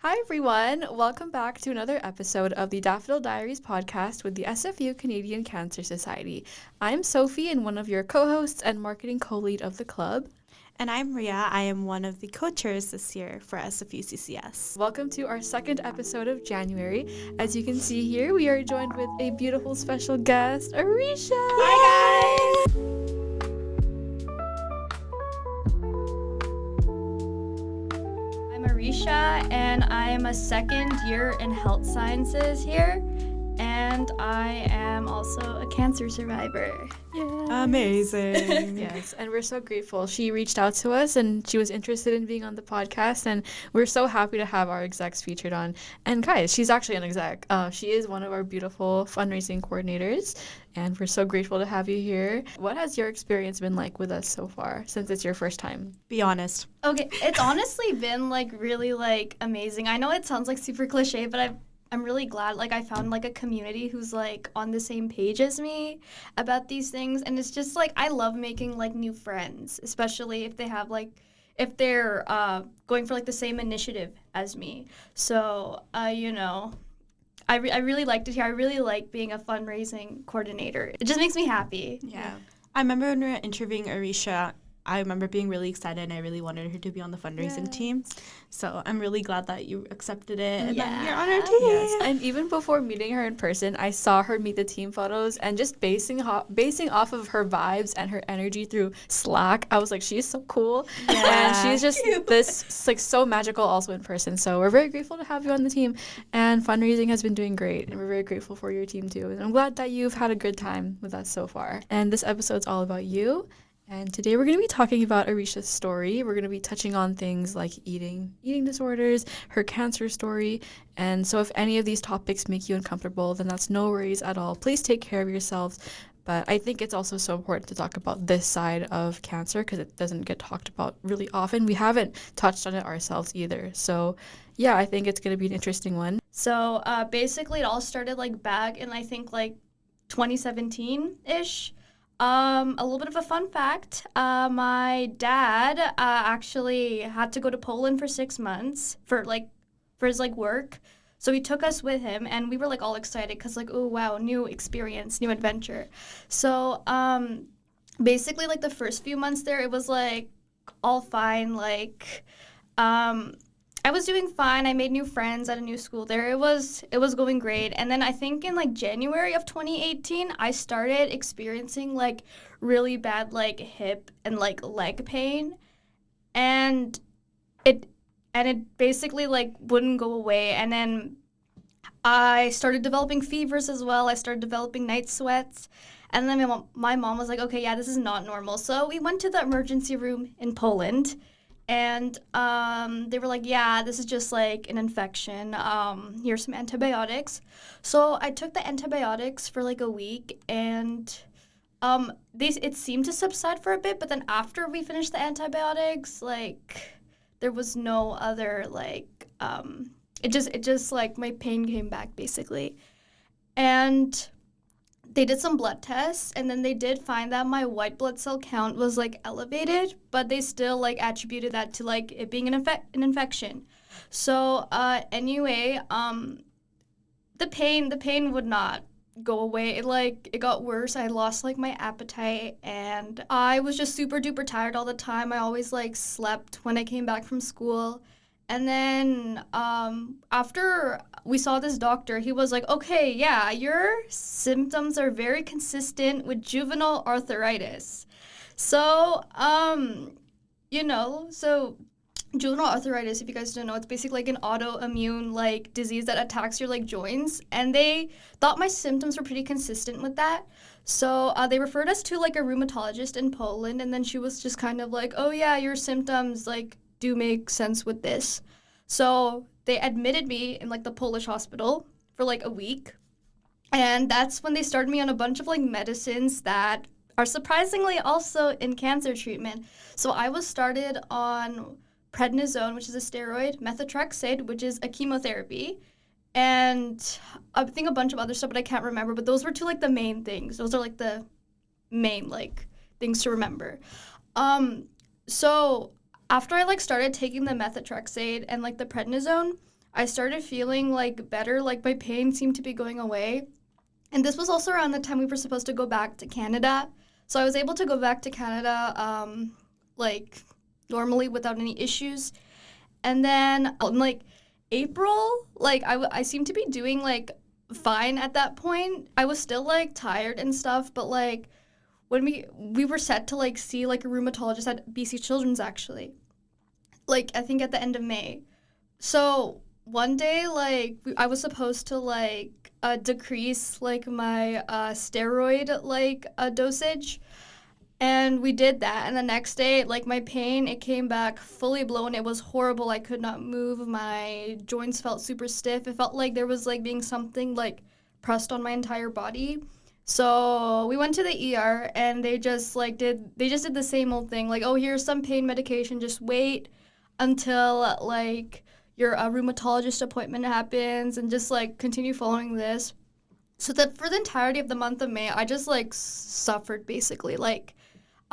Hi, everyone. Welcome back to another episode of the Daffodil Diaries podcast with the SFU Canadian Cancer Society. I'm Sophie and one of your co-hosts and marketing co-lead of the club. And I'm Rhea. I am one of the co-chairs this year for SFUCCS. Welcome to our second episode of January. As you can see here, we are joined with a beautiful special guest, Arisha. Hi, guys! I'm Arisha, and I am a second year in health sciences here, and I am also a cancer survivor. Yeah. Amazing. Yes, and we're so grateful. She reached out to us and she was interested in being on the podcast, and we're so happy to have our execs featured on. And guys, she's actually an exec. She is one of our beautiful fundraising coordinators, and we're so grateful to have you here. What has your experience been like with us so far, since it's your first time? Be honest. Okay, it's honestly been really amazing. I know it sounds super cliche, but I'm really glad I found a community who's on the same page as me about these things, and it's just I love making new friends, especially if they have if they're going for the same initiative as me. So I really liked it here. I really like being a fundraising coordinator. It just makes me happy. Yeah. I remember when we were interviewing Arisha, I remember being really excited and I really wanted her to be on the fundraising team. So I'm really glad that you accepted it and that you're on our team. Yes. And even before meeting her in person, I saw her meet the team photos, and just basing off of her vibes and her energy through Slack, I was like, she's so cool. And she's just this so magical also in person. So we're very grateful to have you on the team. And fundraising has been doing great, and we're very grateful for your team too. And I'm glad that you've had a good time with us so far. And this episode's all about you. And today we're going to be talking about Arisha's story. We're going to be touching on things like eating disorders, her cancer story. And so if any of these topics make you uncomfortable, then that's no worries at all. Please take care of yourselves. But I think it's also so important to talk about this side of cancer because it doesn't get talked about really often. We haven't touched on it ourselves either. So yeah, I think it's going to be an interesting one. So basically it all started back in I think 2017-ish. A little bit of a fun fact, my dad actually had to go to Poland for 6 months for his work. So he took us with him, and we were all excited because oh wow, new experience, new adventure. So basically the first few months there, it was all fine. I was doing fine. I made new friends at a new school there. It was going great. And then I think in January of 2018, I started experiencing really bad hip and leg pain. And it basically wouldn't go away. And then I started developing fevers as well. I started developing night sweats. And then my mom was like, okay, yeah, this is not normal. So we went to the emergency room in Poland. And they were like, yeah, this is just an infection. Here's some antibiotics. So I took the antibiotics for a week, and it seemed to subside for a bit. But then after we finished the antibiotics, there was no other it just my pain came back basically, and they did some blood tests, and then they did find that my white blood cell count was elevated, but they still attributed that to it being an infection. So anyway, the pain would not go away. It got worse. I lost my appetite, and I was just super duper tired all the time. I always slept when I came back from school. And then after we saw this doctor, he was like, okay, yeah, your symptoms are very consistent with juvenile arthritis. So, so juvenile arthritis, if you guys don't know, it's basically an autoimmune disease that attacks your joints. And they thought my symptoms were pretty consistent with that. So they referred us to a rheumatologist in Poland, and then she was just kind of oh yeah, your symptoms do make sense with this. So they admitted me in the Polish hospital for a week, and that's when they started me on a bunch of medicines that are surprisingly also in cancer treatment. So I was started on prednisone, which is a steroid, methotrexate, which is a chemotherapy, and I think a bunch of other stuff, but I can't remember. But those were two the main things. Those are the main things to remember. So after I started taking the methotrexate and the prednisone, I started feeling like better, like my pain seemed to be going away. And this was also around the time we were supposed to go back to Canada. So I was able to go back to Canada like normally without any issues. And then like April, like I seemed to be doing like fine at that point. I was still like tired and stuff, but like when we were set to like see like a rheumatologist at BC Children's actually, like I think at the end of May. So one day like I was supposed to like decrease like my steroid like dosage. And we did that, and the next day, like, my pain, it came back fully blown. It was horrible. I could not move. My joints felt super stiff. It felt like there was, like, being something, like, pressed on my entire body. So we went to the ER, and they just did the same old thing. Like, oh, here's some pain medication. Just wait until, like, your rheumatologist appointment happens, and just, like, continue following this. So that for the entirety of the month of May, I just, like, suffered, basically. Like,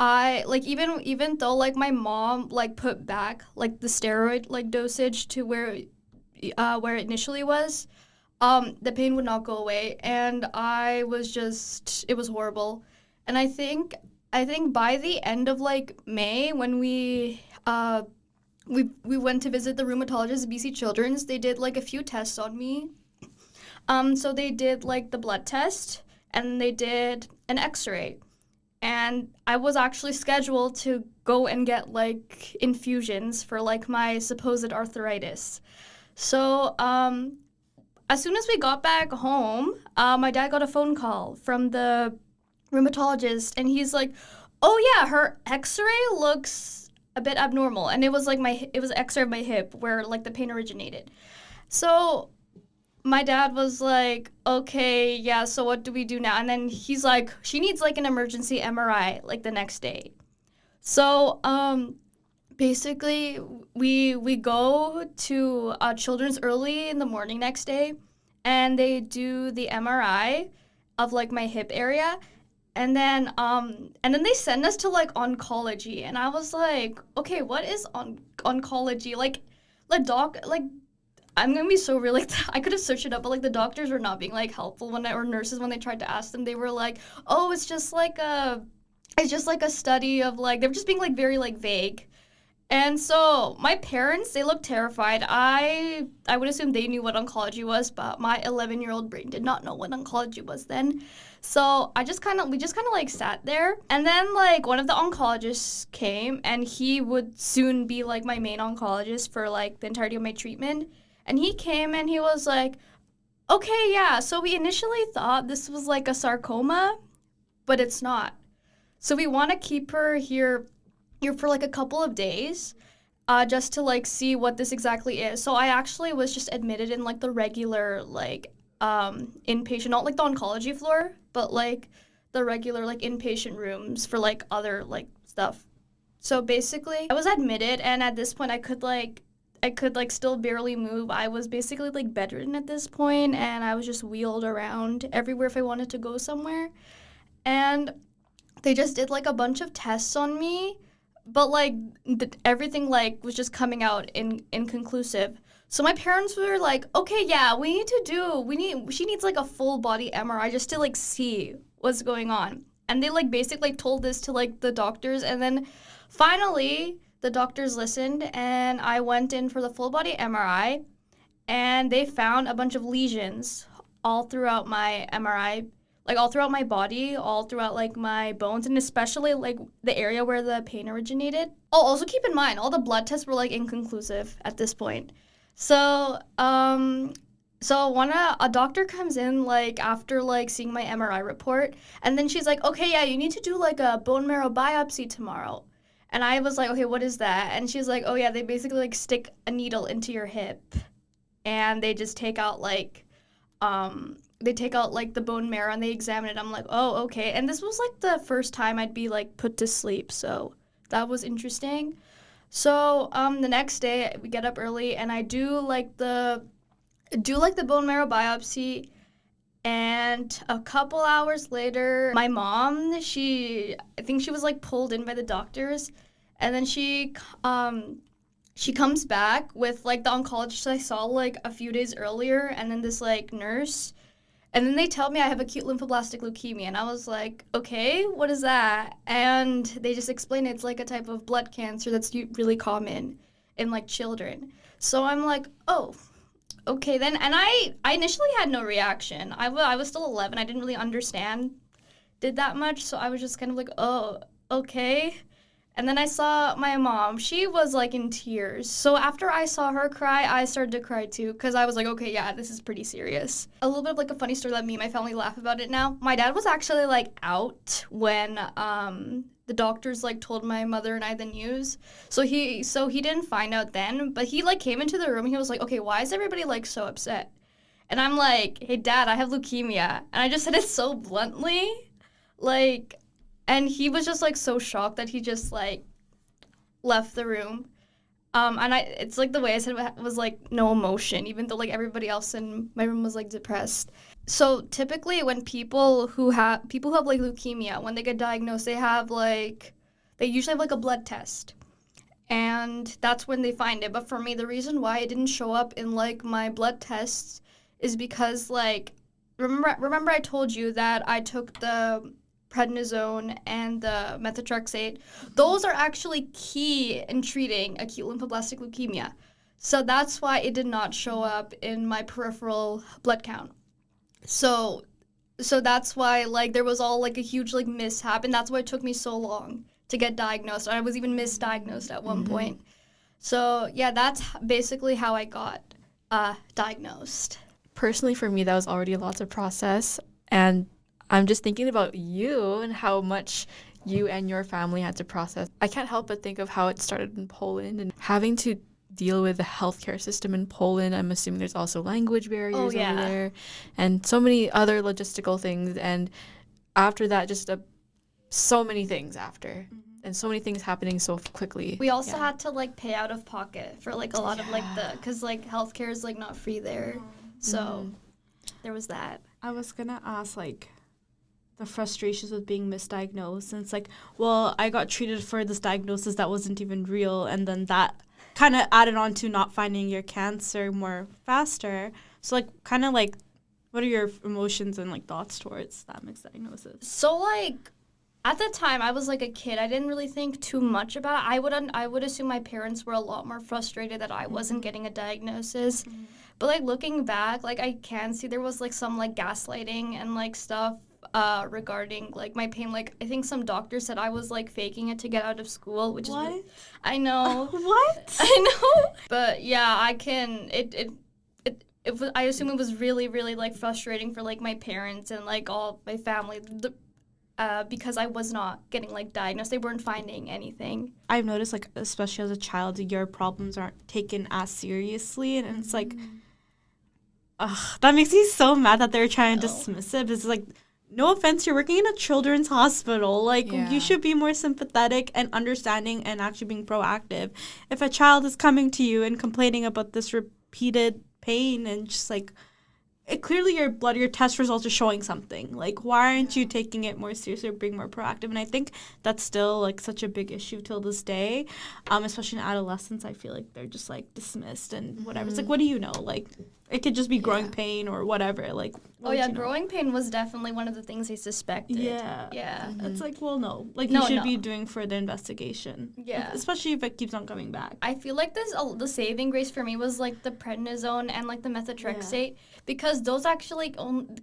I like even though like my mom like put back like the steroid like dosage to where it initially was, the pain would not go away, and I was just it was horrible. And I think by the end of like May when we went to visit the rheumatologist at BC Children's, they did like a few tests on me. So they did like the blood test and they did an X-ray. And I was actually scheduled to go and get, like, infusions for, like, my supposed arthritis. So, as soon as we got back home, my dad got a phone call from the rheumatologist, and he's like, oh, yeah, her X-ray looks a bit abnormal. And it was, like, it was X-ray of my hip where, like, the pain originated. So my dad was like, okay, yeah, so what do we do now? And then he's like, she needs like an emergency MRI like the next day. So basically we go to Children's early in the morning next day, and they do the MRI of like my hip area. And then they send us to like oncology, and I was like, okay, what is oncology? Like I'm gonna be so real, like, I could have searched it up, but, like, the doctors were not being, like, helpful or nurses when they tried to ask them. They were like, oh, it's just like a study of, like, they were just being, like, very, like, vague. And so my parents, they looked terrified. I would assume they knew what oncology was, but my 11-year-old brain did not know what oncology was then. So we just kind of, like, sat there. And then, like, one of the oncologists came, and he would soon be, like, my main oncologist for, like, the entirety of my treatment. And he came and he was like, okay, yeah, so we initially thought this was like a sarcoma, but it's not. So we want to keep her here for like a couple of days just to like see what this exactly is. So I actually was just admitted in like the regular like inpatient, not like the oncology floor, but like the regular like inpatient rooms for like other like stuff. So basically I was admitted, and at this point I could still barely move. I was basically like bedridden at this point, and I was just wheeled around everywhere if I wanted to go somewhere. And they just did like a bunch of tests on me, but like everything like was just coming out inconclusive. So my parents were like, okay, yeah, she needs like a full body MRI just to like see what's going on. And they like basically told this to like the doctors, and then finally the doctors listened, and I went in for the full body MRI, and they found a bunch of lesions all throughout my MRI, like all throughout my body, all throughout like my bones, and especially like the area where the pain originated. Oh, also keep in mind, all the blood tests were like inconclusive at this point. So, a doctor comes in like after like seeing my MRI report, and then she's like, okay, yeah, you need to do like a bone marrow biopsy tomorrow. And I was like, okay, what is that? And she's like, oh, yeah, they basically, like, stick a needle into your hip. And they just take out, like, the bone marrow, and they examine it. I'm like, oh, okay. And this was, like, the first time I'd be, like, put to sleep. So that was interesting. So the next day, we get up early, and I do, the bone marrow biopsy. And a couple hours later, my mom, I think she was like pulled in by the doctors, and then she she comes back with like the oncologist I saw like a few days earlier, and then this like nurse, and then they tell me I have acute lymphoblastic leukemia, and I was like, okay, what is that? And they just explain it's like a type of blood cancer that's really common in like children. So I'm like, oh, okay then. And I initially had no reaction. I was still 11. I didn't really understand that much, so I was just kind of like, oh, okay. And then I saw my mom. She was like in tears. So after I saw her cry, I started to cry too, because I was like, okay, yeah, this is pretty serious. A little bit of like a funny story that me and my family laugh about it now. My dad was actually like out when the doctors like told my mother and I the news. So he didn't find out then, but he like came into the room and he was like, okay, why is everybody like so upset? And I'm like, hey Dad, I have leukemia. And I just said it so bluntly, like. And he was just, like, so shocked that he just, like, left the room. And it's, like, the way I said it was, like, no emotion, even though, like, everybody else in my room was, like, depressed. So, typically, when people who have, like, leukemia, when they get diagnosed, they usually have, like, a blood test. And that's when they find it. But for me, the reason why it didn't show up in, like, my blood tests is because, like, remember I told you that I took the prednisone and the methotrexate. Those are actually key in treating acute lymphoblastic leukemia. So that's why it did not show up in my peripheral blood count. So that's why like there was all like a huge like mishap, and that's why it took me so long to get diagnosed. I was even misdiagnosed at one point. So yeah, that's basically how I got diagnosed. Personally, for me, that was already a lot to process, and I'm just thinking about you and how much you and your family had to process. I can't help but think of how it started in Poland and having to deal with the healthcare system in Poland. I'm assuming there's also language barriers over there and so many other logistical things. And after that, just so many things after. And so many things happening so quickly. We also had to like pay out of pocket for like a lot of like because like healthcare is like not free there. So there was that. I was gonna ask like the frustrations with being misdiagnosed, and it's like, well, I got treated for this diagnosis that wasn't even real, and then that kind of added on to not finding your cancer more faster. So like kind of like what are your emotions and like thoughts towards that misdiagnosis? So like at the time I was like a kid, I didn't really think too much about it. I would assume my parents were a lot more frustrated that I wasn't getting a diagnosis. But like looking back, like I can see there was like some like gaslighting and like stuff regarding like my pain. Like I think some doctor said I was like faking it to get out of school, which what? is I know. What? I know. But yeah, I can it was, I assume it was really really like frustrating for like my parents and like all my family because I was not getting like diagnosed. They weren't finding anything. I've noticed like especially as a child, your problems aren't taken as seriously, and it's like that makes me so mad that they're trying to dismiss it. It's like, no offense, you're working in a children's hospital. Like, you should be more sympathetic and understanding and actually being proactive. If a child is coming to you and complaining about this repeated pain and just, like, clearly your test results are showing something. Like, why aren't you taking it more seriously or being more proactive? And I think that's still, like, such a big issue till this day, especially in adolescence. I feel like they're just, like, dismissed and whatever. It's like, what do you know? Like, it could just be growing pain or whatever. Like, growing pain was definitely one of the things they suspected. Yeah. It's like, well, no. Like, you should be doing further investigation. Yeah. Especially if it keeps on coming back. I feel like the saving grace for me was, like, the prednisone and, like, the methotrexate. Because those actually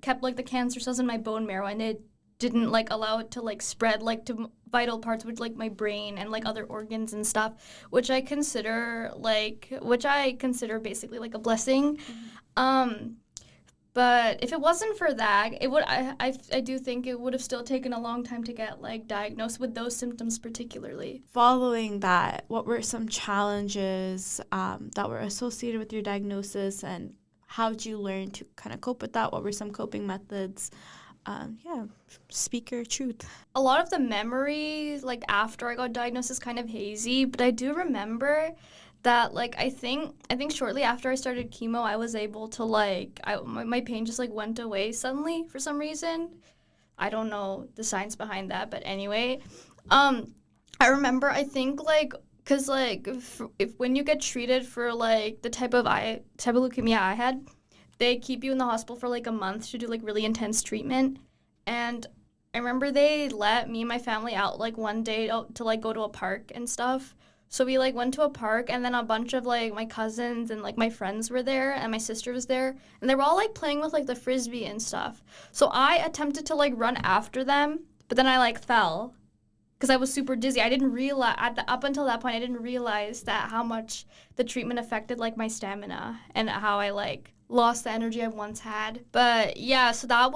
kept, like, the cancer cells in my bone marrow, and it didn't, like, allow it to, like, spread, like, to vital parts, which, like, my brain and, like, other organs and stuff, which I consider basically, like, a blessing. But if it wasn't for that, it would. I do think it would have still taken a long time to get, like, diagnosed with those symptoms particularly. Following that, what were some challenges that were associated with your diagnosis, and how did you learn to kind of cope with that? What were some coping methods? Speak your truth. A lot of the memories, like, after I got diagnosed is kind of hazy, but I do remember that, like, I think shortly after I started chemo, I was able to, like, my pain just, like, went away suddenly for some reason. I don't know the science behind that, but anyway. I remember, I think, like, Because, like, if when you get treated for, like, the type of leukemia I had, they keep you in the hospital for, like, a month to do, like, really intense treatment. And I remember they let me and my family out, like, one day to, like, go to a park and stuff. So we, like, went to a park, and then a bunch of, like, my cousins and, like, my friends were there, and my sister was there. And they were all, like, playing with, like, the Frisbee and stuff. So I attempted to, like, run after them, but then I, like, fell. Because I was super dizzy. I didn't realize, up until that point, I didn't realize that how much the treatment affected, like, my stamina and how I, like, lost the energy I once had. But, yeah, so that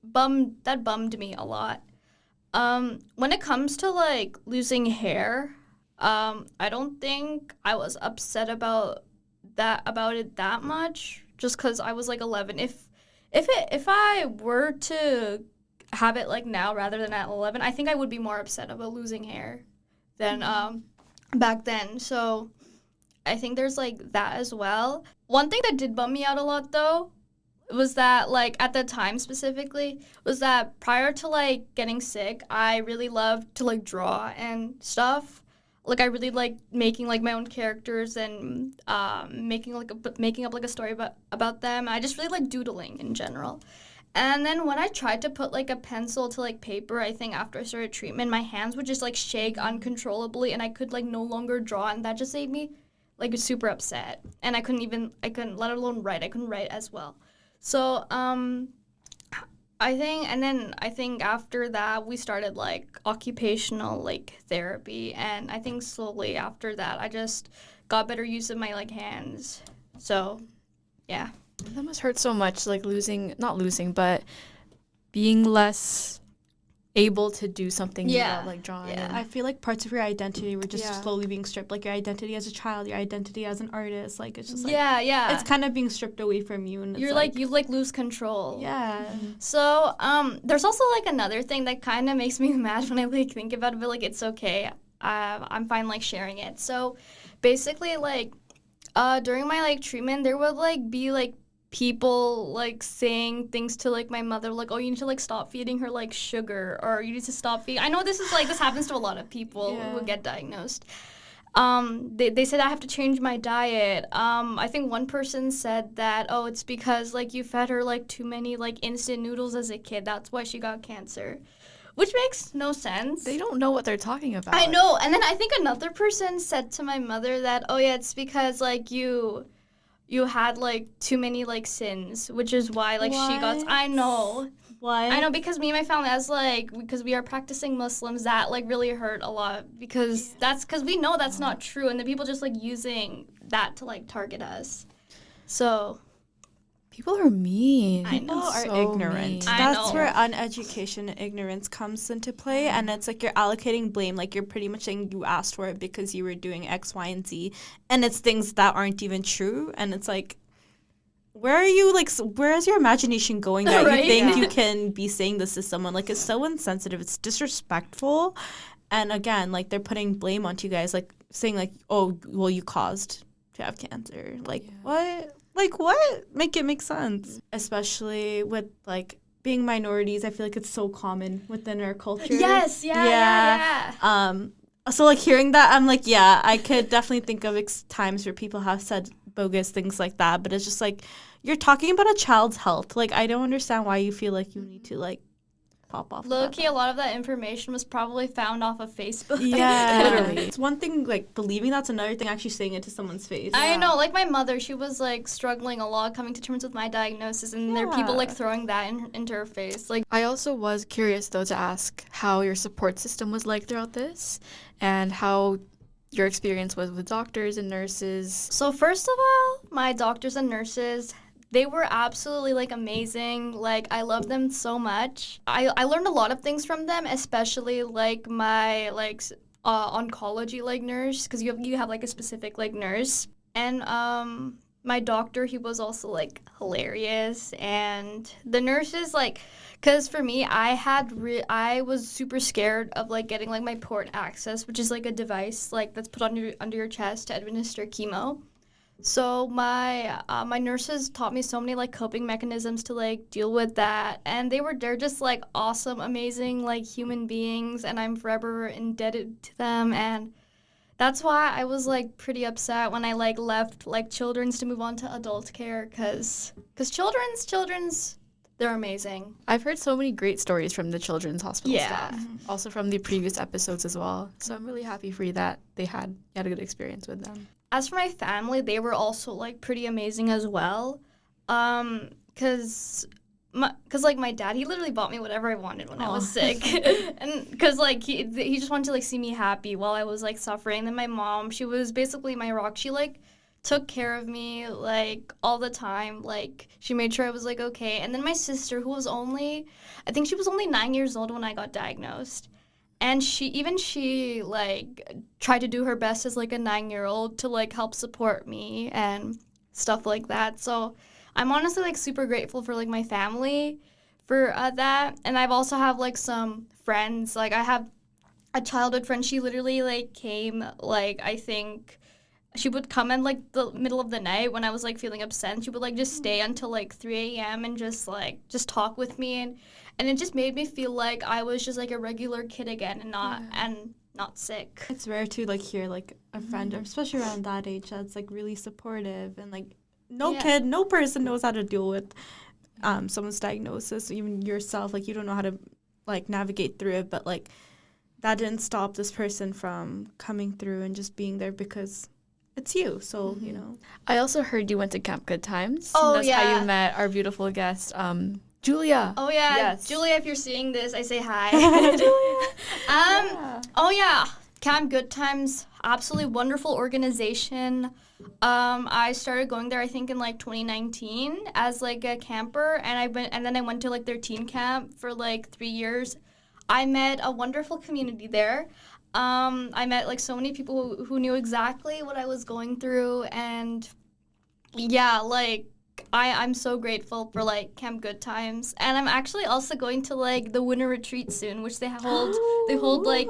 bummed me a lot. When it comes to, like, losing hair, I don't think I was upset about it that much, just because I was, like, 11. If I were to have it like now rather than at 11, I think I would be more upset about losing hair than back then. So I think there's like that as well. One thing that did bum me out a lot though was that, like, at the time specifically, was that prior to like getting sick, I really loved to like draw and stuff. Like, I really like making like my own characters and making up like a story about them. I just really like doodling in general. And then when I tried to put, like, a pencil to, like, paper, I think after I started treatment, my hands would just, like, shake uncontrollably, and I could, like, no longer draw, and that just made me, like, super upset. And I couldn't, let alone write. I couldn't write as well. So, I think after that, we started, like, occupational, like, therapy, and I think slowly after that, I just got better use of my, like, hands. So, yeah. That must hurt so much, like but being less able to do something without like drawing. Yeah. I feel like parts of your identity were just slowly being stripped, like your identity as a child, your identity as an artist. Like, it's just like it's kind of being stripped away from you, and you're like you like lose control. Yeah. So there's also like another thing that kind of makes me mad when I like think about it, but like it's okay. I'm fine like sharing it. So basically, like during my like treatment, there would like be like people like saying things to like my mother, like, oh, you need to like stop feeding her like sugar, or you need to stop feeding. I know this happens to a lot of people who get diagnosed. They said I have to change my diet. I think one person said that, oh, it's because like you fed her like too many like instant noodles as a kid, that's why she got cancer, which makes no sense. They don't know what they're talking about. I know. And then I think another person said to my mother that, oh yeah, it's because like you had, like, too many, like, sins, which is why, like, she got... I know. What? I know, because me and my family, because we are practicing Muslims, that, like, really hurt a lot, because we know that's not true, and the people just, like, using that to, like, target us. So... People are mean. People are so ignorant. Mean. That's where uneducation and ignorance comes into play. And it's like you're allocating blame. Like, you're pretty much saying you asked for it because you were doing X, Y, and Z. And it's things that aren't even true. And it's like, where is your imagination going that you think you can be saying this to someone? Like, it's so insensitive. It's disrespectful. And again, like, they're putting blame onto you guys. Like, saying like, oh, well, you caused to have cancer. Like, what? Like, what? Make it make sense. Especially with, like, being minorities, I feel like it's so common within our culture. Yes, yeah. So, like, hearing that, I'm like, yeah, I could definitely think of times where people have said bogus things like that, but it's just, like, you're talking about a child's health. Like, I don't understand why you feel like you need to, like, pop off. Low-key, a lot of that information was probably found off of Facebook. Yeah, literally. It's one thing, like, believing that's another thing actually saying it to someone's face. I know, like, my mother, she was, like, struggling a lot coming to terms with my diagnosis, and there are people, like, throwing that into her face. Like, I also was curious, though, to ask how your support system was like throughout this, and how your experience was with doctors and nurses. So, first of all, my doctors and nurses, they were absolutely, like, amazing. Like, I love them so much. I learned a lot of things from them, especially, like, my, like, oncology, like, nurse, because you have, like, a specific, like, nurse. And my doctor, he was also, like, hilarious. And the nurses, like, because for me, I was super scared of, like, getting, like, my port access, which is, like, a device, like, that's put under your chest to administer chemo. So my nurses taught me so many like coping mechanisms to like deal with that, and they're just like awesome, amazing like human beings, and I'm forever indebted to them. And that's why I was like pretty upset when I like left like children's to move on to adult care, cause children's they're amazing. I've heard so many great stories from the children's hospital Yeah. staff, also from the previous episodes as well. So I'm really happy for you that you had a good experience with them. As for my family, they were also like pretty amazing as well, cause like my dad, he literally bought me whatever I wanted when I was sick, and because like he just wanted to like see me happy while I was like suffering. Then my mom, she was basically my rock. She like took care of me like all the time. Like she made sure I was like okay. And then my sister, who was I think she was only 9 years old when I got diagnosed. And she like tried to do her best as like a 9-year-old to like help support me and stuff like that. So I'm honestly like super grateful for like my family for that. And I've also have like some friends. Like I have a childhood friend. She literally like came like I think she would come in like the middle of the night when I was like feeling upset. And she would like just stay until like 3 a.m. and just talk with me, and it just made me feel like I was just like a regular kid again and not sick. It's rare to like hear like a friend, especially around that age, that's like really supportive, and like no person knows how to deal with someone's diagnosis, even yourself. Like you don't know how to like navigate through it, but like that didn't stop this person from coming through and just being there because it's you. So, you know. I also heard you went to Camp Good Times. Oh, That's how you met our beautiful guest, Julia. Oh yeah, Yes. Julia, if you're seeing this, I say hi. Yeah. Oh yeah, Camp Good Times, absolutely wonderful organization. I started going there I think in like 2019 as like a camper, and then I went to like their teen camp for like 3 years. I met a wonderful community there. I met like so many people who knew exactly what I was going through, and yeah, like I'm so grateful for like Camp Good Times, and I'm actually also going to like the winter retreat soon, which they hold like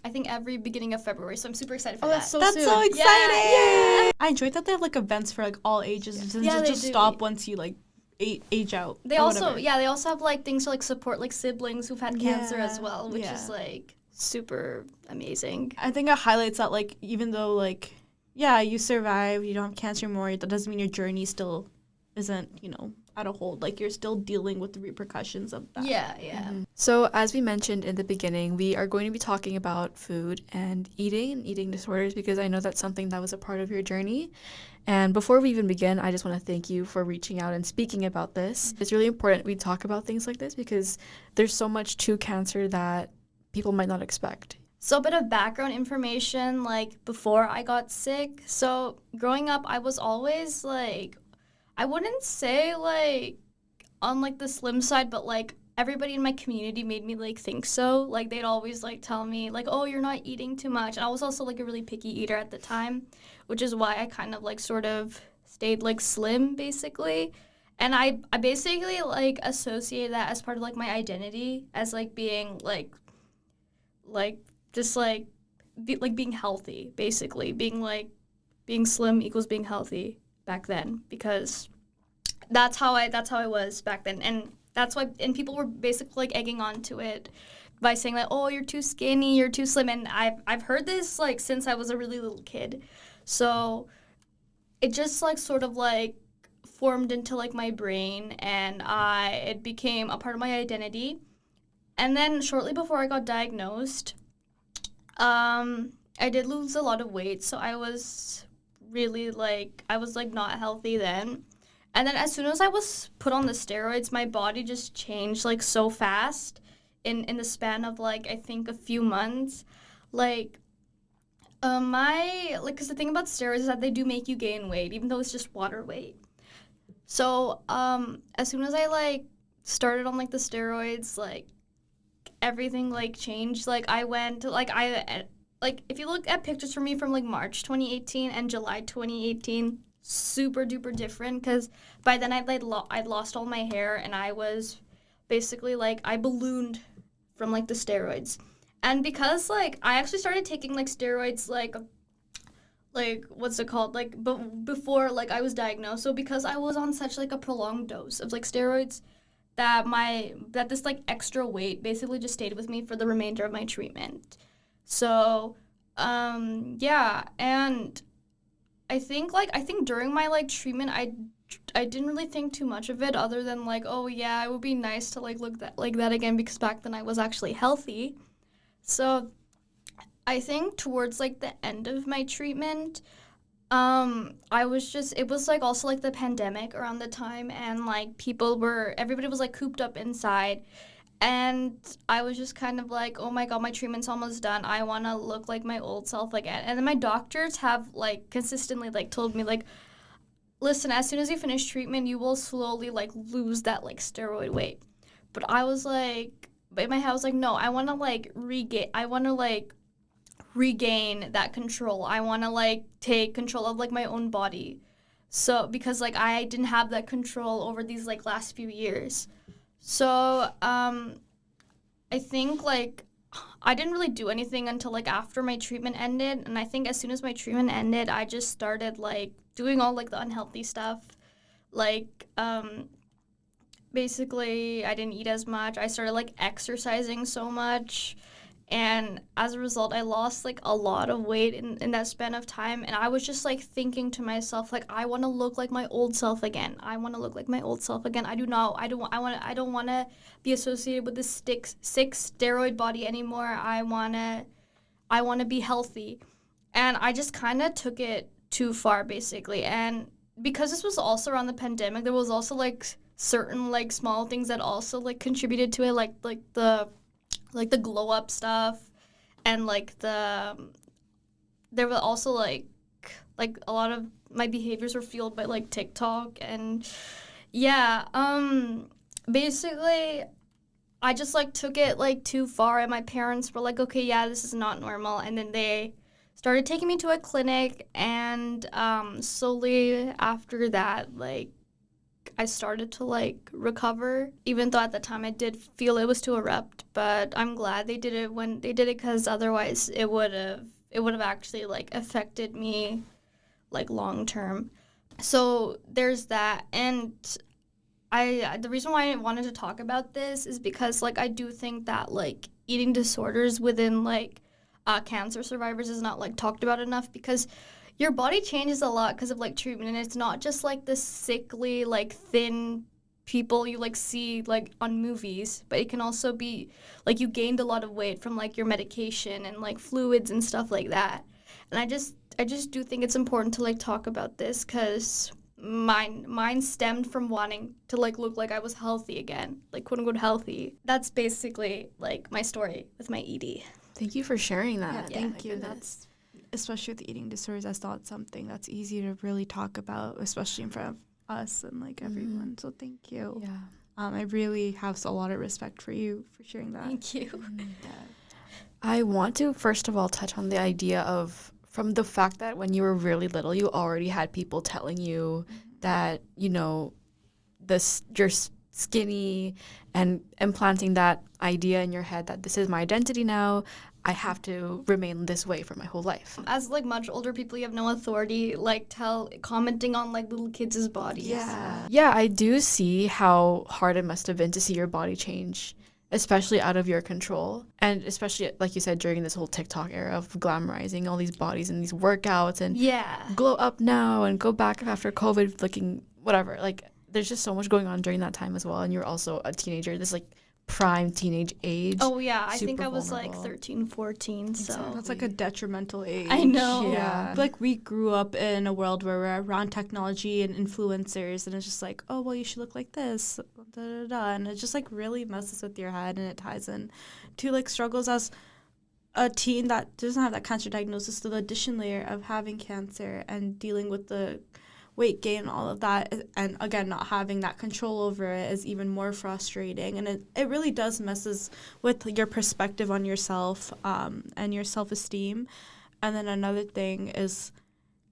I think every beginning of February, so I'm super excited for that. That's so That's soon. so exciting! Yeah. I enjoyed that they have like events for like all ages. It doesn't Yeah, they just do. stop once you like age out. They or also whatever. they also have like things to like support like siblings who've had cancer as Yeah, well, which yeah. is like super amazing. I think it highlights that like even though like yeah you survive, you don't have cancer anymore, that doesn't mean your journey still isn't at a hold. Like you're still dealing with the repercussions of that. Yeah. So as we mentioned in the beginning, we are going to be talking about food and eating disorders, because I know that's something that was a part of your journey. And before we even begin, I just want to thank you for reaching out and speaking about this. It's really important we talk about things like this because there's so much to cancer that people might not expect. So a bit of background information, like before I got sick. So growing up, I was always like, I wouldn't say like on like the slim side, but like everybody in my community made me like think so. Like they'd always like tell me like, oh, you're not eating too much. And I was also like a really picky eater at the time, which is why I kind of like sort of stayed like slim basically. And I basically like associated that as part of like my identity as like being like just like being healthy, basically being slim equals being healthy back then, because that's how I was back then, and that's why, and people were basically like egging on to it by saying like, oh, you're too skinny, you're too slim, and I've heard this like since I was a really little kid, so it just like sort of like formed into like my brain, and it became a part of my identity. And then shortly before I got diagnosed, I did lose a lot of weight, so I was really I was not healthy then. And then as soon as I was put on the steroids, my body just changed like so fast in the span of like I think a few months. Because the thing about steroids is that they do make you gain weight, even though it's just water weight. So as soon as I started on the steroids, everything changed. I went if you look at pictures from me from March 2018 and July 2018, super duper different, because by then I'd lost all my hair, and I was basically I ballooned from the steroids. And because I actually started taking steroids like, what's it called? Like, before, like, I was diagnosed. So because I was on such, like, a prolonged dose of, like, steroids, that this, like, extra weight basically just stayed with me for the remainder of my treatment. So, yeah, and I think during my, like, treatment, I didn't really think too much of it other than, like, oh, yeah, it would be nice to, like, look like that again, because back then I was actually healthy. So I think towards, like, the end of my treatment, it was, like, also, like, the pandemic around the time, and, like, everybody was, like, cooped up inside, and I was just kind of like, oh my god, my treatment's almost done. I want to look like my old self again. And then my doctors have, like, consistently, like, told me, like, listen, as soon as you finish treatment, you will slowly, like, lose that, like, steroid weight. But I was like, but in my head, I was like, no, I want to, like, regain that control. I want to, like, take control of, like, my own body. So, because, like, I didn't have that control over these, like, last few years. So, I think, like, I didn't really do anything until, like, after my treatment ended. And I think as soon as my treatment ended, I just started, like, doing all, like, the unhealthy stuff. Like, basically, I didn't eat as much. I started, like, exercising so much. And as a result, I lost, like, a lot of weight in that span of time. And I was just, like, thinking to myself, like, I want to look like my old self again. I want to look like my old self again. I don't want to be associated with this sick steroid body anymore. I want to be healthy. And I just kind of took it too far, basically. And because this was also around the pandemic, there was also, like, certain, like, small things that also, like, contributed to it, like the glow up stuff, and, like, there were also, like a lot of my behaviors were fueled by, like, TikTok. And yeah, basically I just, like, took it, like, too far, and my parents were like, okay, yeah, this is not normal. And then they started taking me to a clinic, and slowly after that, like, I started to, like, recover, even though at the time I did feel it was too abrupt. But I'm glad they did it when they did it, because otherwise it would have actually, like, affected me, like, long term. So there's that. And the reason why I wanted to talk about this is because, like, I do think that, like, eating disorders within, like, cancer survivors is not, like, talked about enough, because your body changes a lot because of, like, treatment, and it's not just, like, the sickly, like, thin people you, like, see, like, on movies, but it can also be, like, you gained a lot of weight from, like, your medication and, like, fluids and stuff like that. And I just do think it's important to, like, talk about this, because mine stemmed from wanting to, like, look like I was healthy again, like, quote unquote healthy. That's basically, like, my story with my ED. Thank you for sharing that. Yeah, thank you. That's, especially with eating disorders, that's not something that's easy to really talk about, especially in front of us and, like, everyone. So thank you. Yeah. I really have a lot of respect for you for sharing that. Thank you. Yeah. I want to first of all touch on the idea of, from the fact that when you were really little, you already had people telling you that, you know, you're skinny, and implanting that idea in your head that this is my identity now. I have to remain this way for my whole life. As, like, much older people, you have no authority, like, commenting on, like, little kids' bodies. Yeah, I do see how hard it must have been to see your body change, especially out of your control. And especially, like you said, during this whole TikTok era of glamorizing all these bodies and these workouts and glow up now and go back after COVID looking whatever. Like, there's just so much going on during that time as well. And you're also a teenager, this, like, prime teenage age. Oh, yeah. I think I was, like, 13, 14, so. Exactly. That's, like, a detrimental age. I know. Yeah. Like, we grew up in a world where we're around technology and influencers, and it's just like, oh, well, you should look like this, da, da, da. And it just, like, really messes with your head, and it ties in to, like, struggles as a teen that doesn't have that cancer diagnosis, to the addition layer of having cancer and dealing with the weight gain and all of that, and again, not having that control over it is even more frustrating. And it really does messes with your perspective on yourself, and your self-esteem. And then another thing is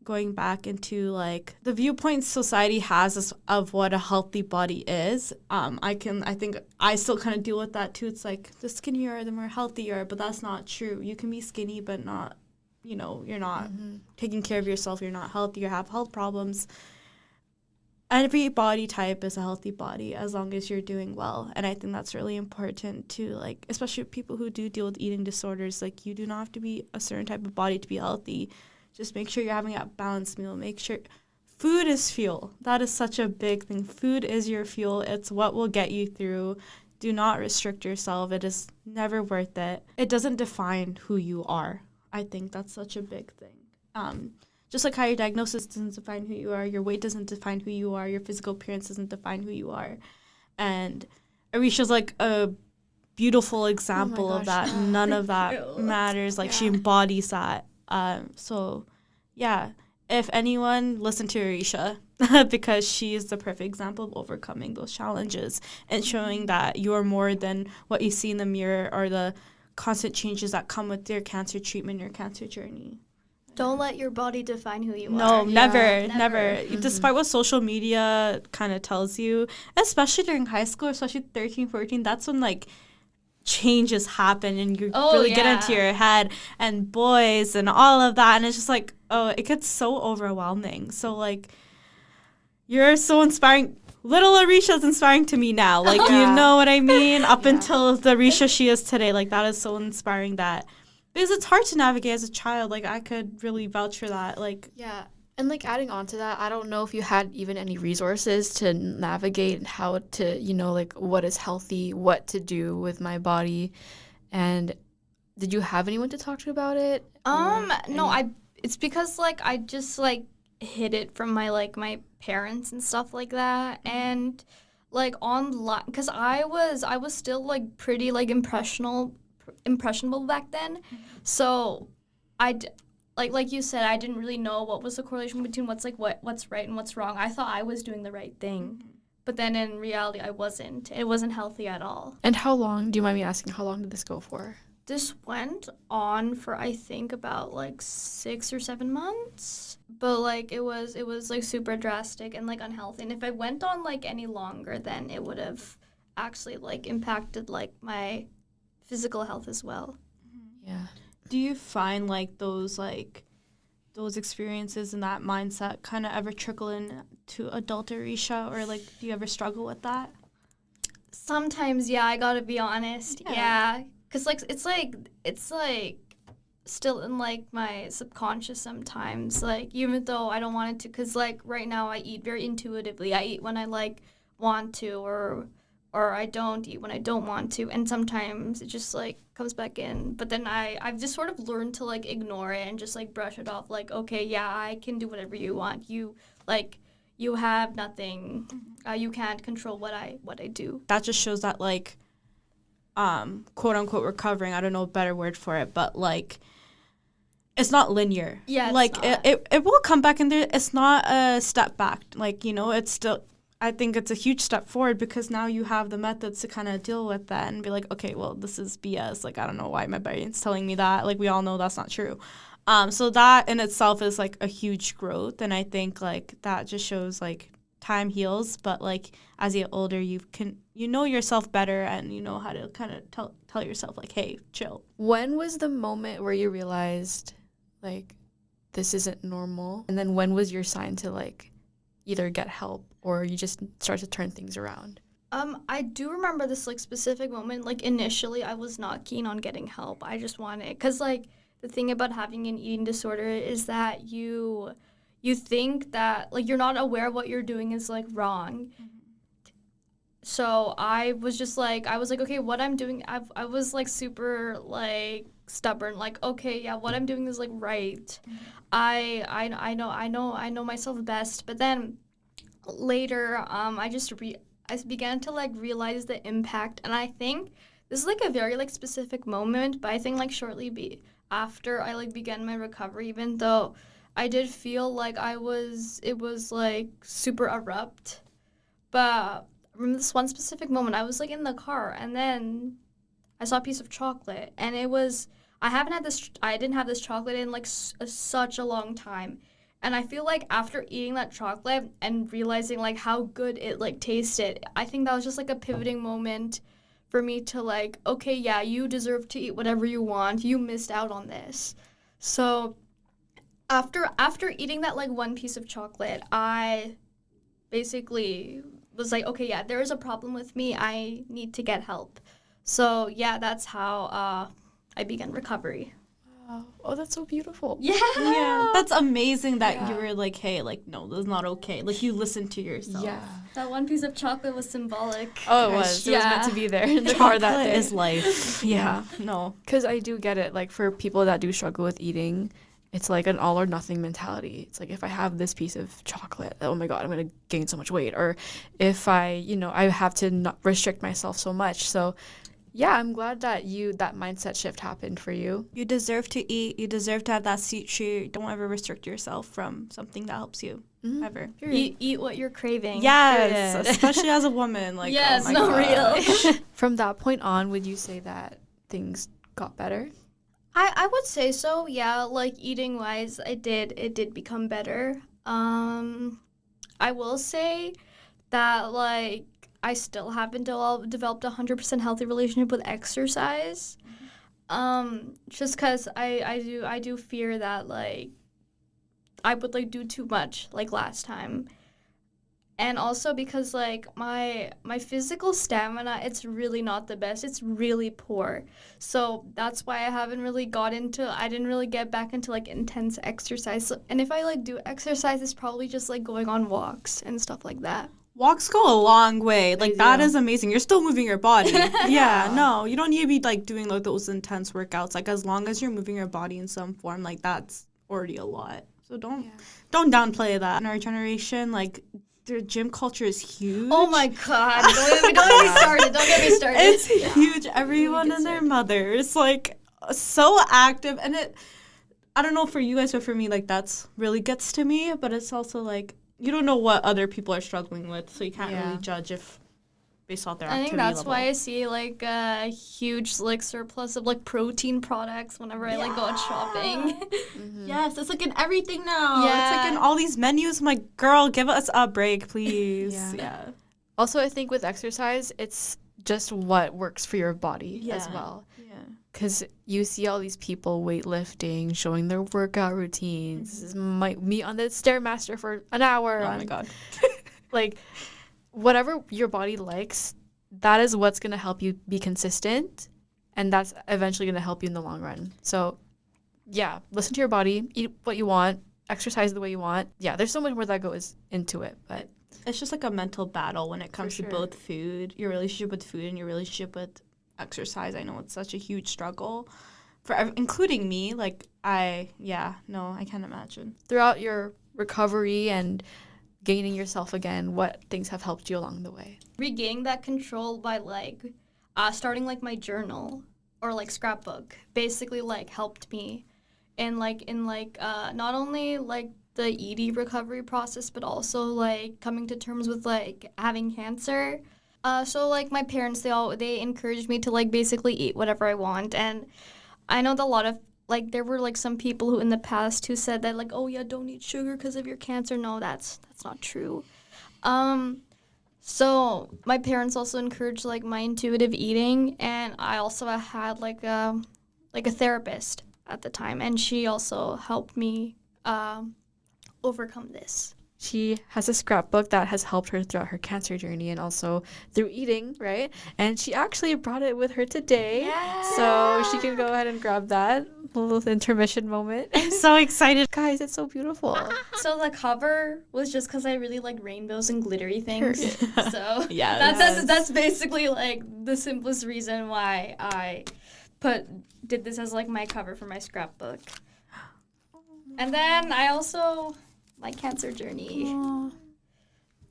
going back into, like, the viewpoints society has of what a healthy body is. I think I still kind of deal with that too. It's like, the skinnier, the more healthier, but that's not true. You can be skinny but not you're not taking care of yourself, you're not healthy, you have health problems. Every body type is a healthy body as long as you're doing well. And I think that's really important to, like, especially people who do deal with eating disorders. Like, you do not have to be a certain type of body to be healthy. Just make sure you're having a balanced meal. Make sure food is fuel. That is such a big thing. Food is your fuel. It's what will get you through. Do not restrict yourself. It is never worth it. It doesn't define who you are. I think that's such a big thing. Just like how your diagnosis doesn't define who you are, your weight doesn't define who you are, your physical appearance doesn't define who you are. And Arisha's like a beautiful example of that. None of that matters. Like, she embodies that. So, yeah, if anyone, listen to Arisha because she is the perfect example of overcoming those challenges and showing that you're more than what you see in the mirror or the constant changes that come with your cancer treatment, your cancer journey. Don't let your body define who you are. No, never. Despite what social media kind of tells you, especially during high school, especially 13, 14, that's when, like, changes happen and you really get into your head and boys and all of that. And it's just like, it gets so overwhelming. So, like, you're so inspiring. Little Arisha's inspiring to me now. Like, you know what I mean? Up until the Arisha she is today. Like, that is so inspiring because it's hard to navigate as a child. Like, I could really vouch for that. Like, yeah. And, like, adding on to that, I don't know if you had even any resources to navigate how to, like, what is healthy, what to do with my body. And did you have anyone to talk to about it? No, it's because, like, I just, like, hid it from my parents and stuff like that. And, like, online, because I was still, like, pretty, like, impressionable back then. So like you said, I didn't really know what was the correlation between what's right and what's wrong. I thought I was doing the right thing, but then in reality I wasn't. It wasn't healthy at all. And how long, do you mind me asking, how long did this go for? This went on for, I think, about like 6 or 7 months, but like it was like super drastic and like unhealthy. And if I went on like any longer, then it would have actually like impacted like my physical health as well. Yeah. Do you find like those experiences and that mindset kind of ever trickle in to adult Arisha, or like do you ever struggle with that? Sometimes, yeah, I gotta be honest. Yeah. Cause like it's like still in like my subconscious sometimes, like even though I don't want it to, cause like right now I eat very intuitively. I eat when I like want to, or I don't eat when I don't want to, and sometimes it just like comes back in. But then I've just sort of learned to like ignore it and just like brush it off. Like, okay, yeah, I can do whatever you want. You have nothing. You can't control what I do. That just shows that like, quote unquote recovering. I don't know a better word for it, but like, it's not linear. Yeah, like it will come back in there. It's not a step back. Like, it's still. I think it's a huge step forward because now you have the methods to kind of deal with that and be like, okay, well, this is BS. Like, I don't know why my brain's telling me that. Like, we all know that's not true. So that in itself is like a huge growth. And I think like that just shows like time heals. But like as you get older, you know yourself better and you know how to kind of tell yourself like, hey, chill. When was the moment where you realized like this isn't normal? And then when was your sign to like either get help or you just start to turn things around? I do remember this like specific moment. Like initially I was not keen on getting help. I just wanted, because like the thing about having an eating disorder is that you think that like you're not aware of what you're doing is like wrong. So I was like, okay, what I'm doing, I was like super like stubborn, like, okay, yeah, what I'm doing is like right. I know myself best. But then later, I began to like realize the impact, and I think this is like a very like specific moment. But I think like shortly after I like began my recovery, even though I did feel like it was like super abrupt. But I remember this one specific moment. I was like in the car, and then I saw a piece of chocolate, and it was. I didn't have this chocolate in like such a long time. And I feel like after eating that chocolate and realizing like how good it like tasted, I think that was just like a pivoting moment for me to like, okay, yeah, you deserve to eat whatever you want. You missed out on this. So after eating that like one piece of chocolate, I basically was like, okay, yeah, there is a problem with me. I need to get help. So yeah, that's how I began recovery. Wow. Oh, that's so beautiful. Yeah, that's amazing that Yeah. you were like, hey, like, no, this is not okay. Like, you listened to yourself. Yeah. That one piece of chocolate was symbolic. Oh, it was. It was meant to be there in the car that Chocolate day. is life. Yeah, no. Because I do get it. Like, for people that do struggle with eating, it's like an all or nothing mentality. It's like, if I have this piece of chocolate, oh my God, I'm going to gain so much weight. Or if I have to not restrict myself so much. So, yeah, I'm glad that that mindset shift happened for you. You deserve to eat. You deserve to have that sweet treat. Don't ever restrict yourself from something that helps you, ever. Eat what you're craving. Yes, Period. especially as a woman. Like, Yes, oh my no, gosh. real. From that point on, would you say that things got better? I would say so. Yeah, like eating wise, it did become better. I will say that like I still haven't developed a 100% healthy relationship with exercise. Just because I do fear that like I would like do too much like last time. And also because like my physical stamina, it's really not the best. It's really poor. So that's why I didn't really get back into like intense exercise. And if I like do exercise, it's probably just like going on walks and stuff like that. Walks go a long way. Like, They that do. is amazing. You're still moving your body. Yeah, no, you don't need to be, like, doing, like, those intense workouts. Like, as long as you're moving your body in some form, like, that's already a lot. So don't downplay that. In our generation, like, their gym culture is huge. Oh my God! Don't get me started. Don't get me started. It's huge. Everyone and their mothers, like, so active. And I don't know for you guys, but for me, like, that's really gets to me. But it's also, like, you don't know what other people are struggling with, so you can't really judge if based off their I activity think that's level. why I see like a huge like surplus of like protein products whenever I like go out shopping. Yes, it's like in everything now. Yeah. It's like in all these menus. I'm like, girl, give us a break, please. Yeah. Also, I think with exercise, it's just what works for your body as well. Yeah. Because you see all these people weightlifting, showing their workout routines. This is me on the Stairmaster for an hour. Oh my God. Like, whatever your body likes, that is what's going to help you be consistent. And that's eventually going to help you in the long run. So, yeah, listen to your body, eat what you want, exercise the way you want. Yeah, there's so much more that goes into it. But It's just like a mental battle when it comes For to sure. both food, your relationship with food, and your relationship with exercise. I know it's such a huge struggle for including me. Like, I can't imagine. throughout your recovery and gaining yourself again, what things have helped you along the way? Regaining that control by like starting like my journal or like scrapbook basically like helped me in not only like the ED recovery process but also like coming to terms with like having cancer. So like my parents, they encouraged me to like basically eat whatever I want, and I know that a lot of like there were like some people who in the past who said that like, oh yeah, don't eat sugar because of your cancer. No, that's not true. So my parents also encouraged like my intuitive eating, and I also had like a therapist at the time, and she also helped me overcome this. She has a scrapbook that has helped her throughout her cancer journey and also through eating, right? And she actually brought it with her today. Yeah. So she can go ahead and grab that. A little intermission moment. I'm so excited. Guys, it's so beautiful. So the cover was just because I really like rainbows and glittery things. So Yes. that's basically like the simplest reason why I did this as like my cover for my scrapbook. And then I also my cancer journey.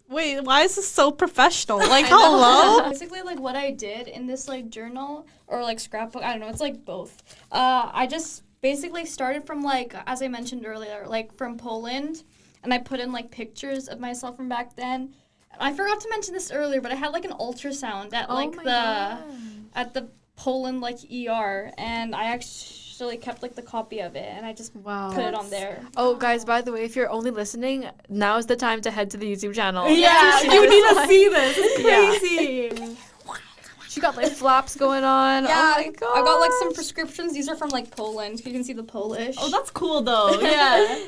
Wait, why is this so professional? Like, hello? Basically, like what I did in this like journal or like scrapbook, I don't know, it's like both. I just basically started from like, as I mentioned earlier, like from Poland, and I put in like pictures of myself from back then. I forgot to mention this earlier, but I had like an ultrasound at like at the Poland like ER, and I actually kept like the copy of it, and I just put it on there. Oh, guys, by the way, if you're only listening, now is the time to head to the YouTube channel. Yeah, To see you this need to one. see this. It's crazy. She got like flaps going on. Yeah, Oh my god. I got like some prescriptions. These are from like Poland. You can see the Polish. Oh, that's cool though. Yeah.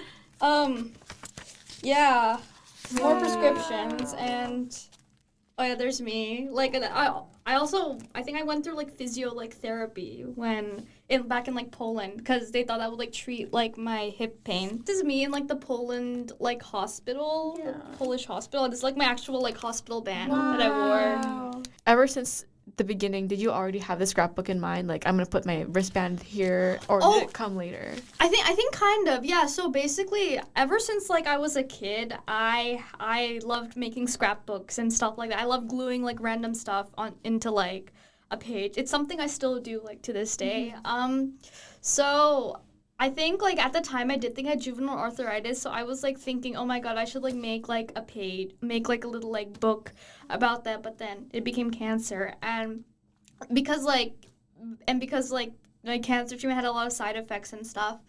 Yeah, more prescriptions and oh yeah, there's me. Like I think I went through like physio like therapy back in like Poland because they thought that would like treat like my hip pain. This is me in like the Poland like hospital, the Polish hospital. This is like my actual like hospital band that I wore. Ever since the beginning, did you already have the scrapbook in mind? Like, I'm gonna put my wristband here, or did it come later? I think kind of, yeah. So basically, ever since like I was a kid, I loved making scrapbooks and stuff like that. I love gluing like random stuff into like a page. It's something I still do like to this day. So I think like at the time I did think I had juvenile arthritis, so I was like thinking, oh my god, I should like make like a little like book about that. But then it became cancer, and because my cancer treatment had a lot of side effects and stuff,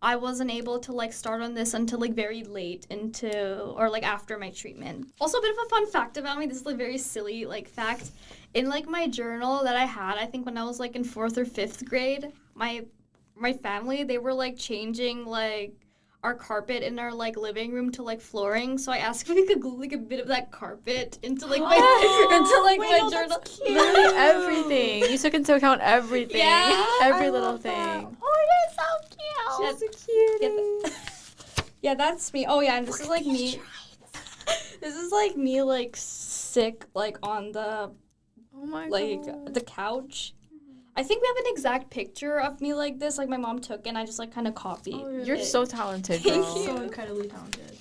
I wasn't able to like start on this until like very late after my treatment. Also, a bit of a fun fact about me. This is like very silly like fact. In like my journal that I had, I think when I was like in 4th or 5th grade, my family, they were like changing like our carpet in our like living room to like flooring. So I asked if we could glue like a bit of that carpet into like my journal. Literally everything. You took into account everything. Yeah, every little thing. Oh, you're so cute. She's a cutie. Yeah, that's me. Oh yeah, and this is like me. This is like me like sick like on the the couch. I think we have an exact picture of me like this, like my mom took, and I just like kind of copied. Oh, you're so talented, Thank girl. you. So incredibly talented.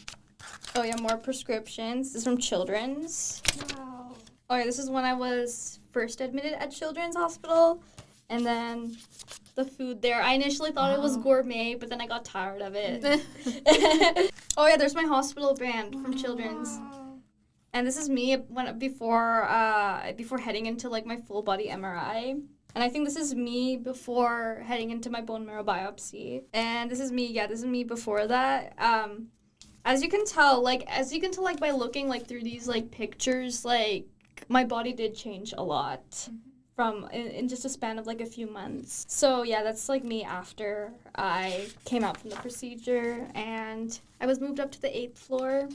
Oh yeah, more prescriptions. This is from Children's. Wow. Oh yeah, this is when I was first admitted at Children's Hospital, and then the food there. I initially thought it was gourmet, but then I got tired of it. Oh yeah, there's my hospital band from Children's. And this is me before heading into like my full body MRI. And I think this is me before heading into my bone marrow biopsy. And this is me before that. As you can tell by looking like through these like pictures, like my body did change a lot from in just a span of like a few months. So yeah, that's like me after I came out from the procedure, and I was moved up to the 8th floor.